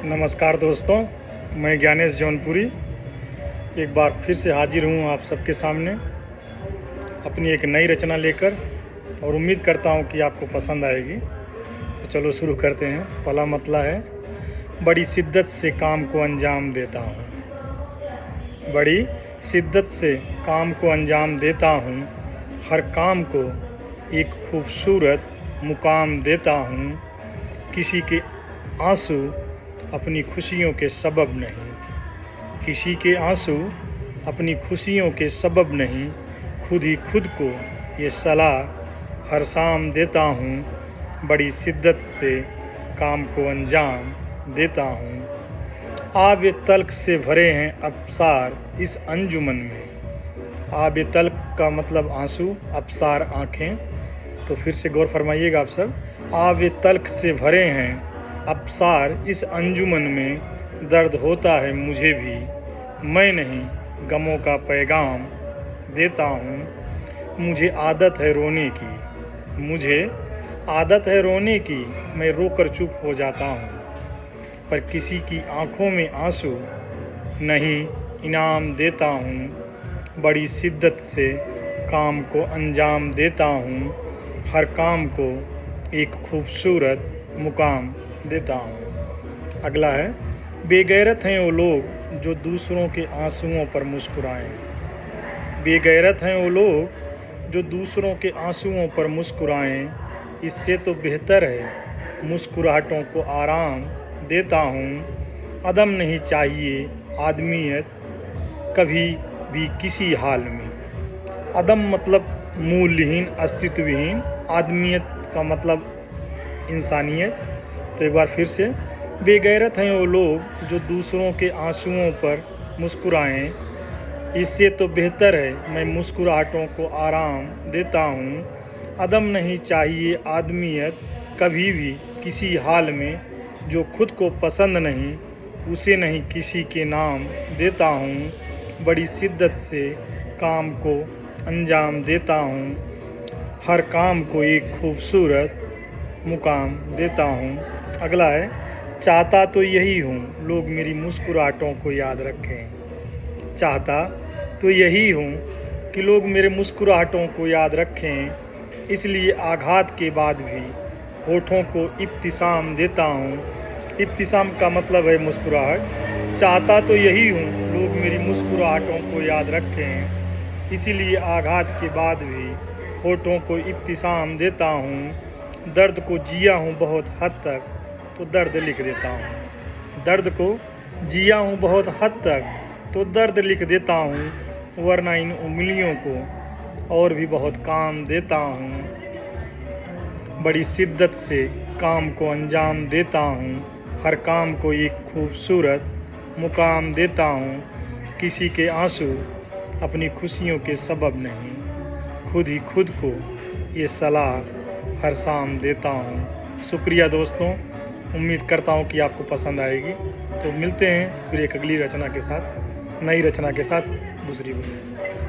नमस्कार दोस्तों, मैं ज्ञानेश जौनपुरी एक बार फिर से हाजिर हूँ आप सबके सामने अपनी एक नई रचना लेकर और उम्मीद करता हूँ कि आपको पसंद आएगी। तो चलो शुरू करते हैं। पहला मतला है, बड़ी शिद्दत से काम को अंजाम देता हूँ। बड़ी शिद्दत से काम को अंजाम देता हूँ, हर काम को एक खूबसूरत मुकाम देता हूँ। किसी के आंसू अपनी खुशियों के सबब नहीं, किसी के आंसू अपनी खुशियों के सबब नहीं, खुद ही खुद को ये सलाह हर शाम देता हूँ। बड़ी शिद्दत से काम को अंजाम देता हूँ। आब तल्ख से भरे हैं अबसार इस अंजुमन में। आब तल्ख का मतलब आंसू, अबसार आँखें। तो फिर से गौर फरमाइएगा आप सब। आब तल्ख से भरे हैं अबसार इस अंजुमन में, दर्द होता है मुझे भी, मैं नहीं गमों का पैगाम देता हूँ। मुझे आदत है रोने की, मुझे आदत है रोने की, मैं रोकर चुप हो जाता हूँ। पर किसी की आँखों में आंसू नहीं इनाम देता हूँ। बड़ी शिद्दत से काम को अंजाम देता हूँ, हर काम को एक खूबसूरत मुकाम देता हूँ। अगला है, बेगैरत हैं वो लोग जो दूसरों के आंसुओं पर मुस्कुराएं। बेगैरत हैं वो लोग जो दूसरों के आंसुओं पर मुस्कुराएं। इससे तो बेहतर है मुस्कुराहटों को आराम देता हूँ। अदम नहीं चाहिए आदमियत कभी भी किसी हाल में। अदम मतलब मूल्यहीन, अस्तित्वहीन। आदमियत का मतलब इंसानियत। तो एक बार फिर से, बेगैरत हैं वो लोग जो दूसरों के आंसुओं पर मुस्कुराएं। इससे तो बेहतर है मैं मुस्कुराहटों को आराम देता हूँ। अदम नहीं चाहिए आदमियत कभी भी किसी हाल में। जो खुद को पसंद नहीं उसे नहीं किसी के नाम देता हूँ। बड़ी शिद्दत से काम को अंजाम देता हूँ, हर काम को एक खूबसूरत मुकाम देता हूँ। अगला है, चाहता तो यही हूँ लोग मेरी मुस्कुराहटों को याद रखें। चाहता तो यही हूँ कि लोग मेरे मुस्कुराहटों को याद रखें। इसलिए आघात के बाद भी होठों को इब्तिसाम देता हूँ। इब्तिसाम का मतलब है मुस्कुराहट। चाहता तो यही हूँ लोग मेरी मुस्कुराहटों को याद रखें। इसीलिए आघात के बाद भी होठों को इब्तिसाम देता हूँ। दर्द को जिया हूँ बहुत हद तक तो दर्द लिख देता हूँ। दर्द को जिया हूँ बहुत हद तक तो दर्द लिख देता हूँ। वरना इन उंगलियों को और भी बहुत काम देता हूँ। बड़ी शिद्दत से काम को अंजाम देता हूँ, हर काम को एक खूबसूरत मुकाम देता हूँ। किसी के आंसू अपनी खुशियों के सबब नहीं, खुद ही खुद को ये सलाह हर शाम देता हूँ। शुक्रिया दोस्तों, उम्मीद करता हूँ कि आपको पसंद आएगी। तो मिलते हैं फिर एक अगली रचना के साथ, नई रचना के साथ दूसरी बार।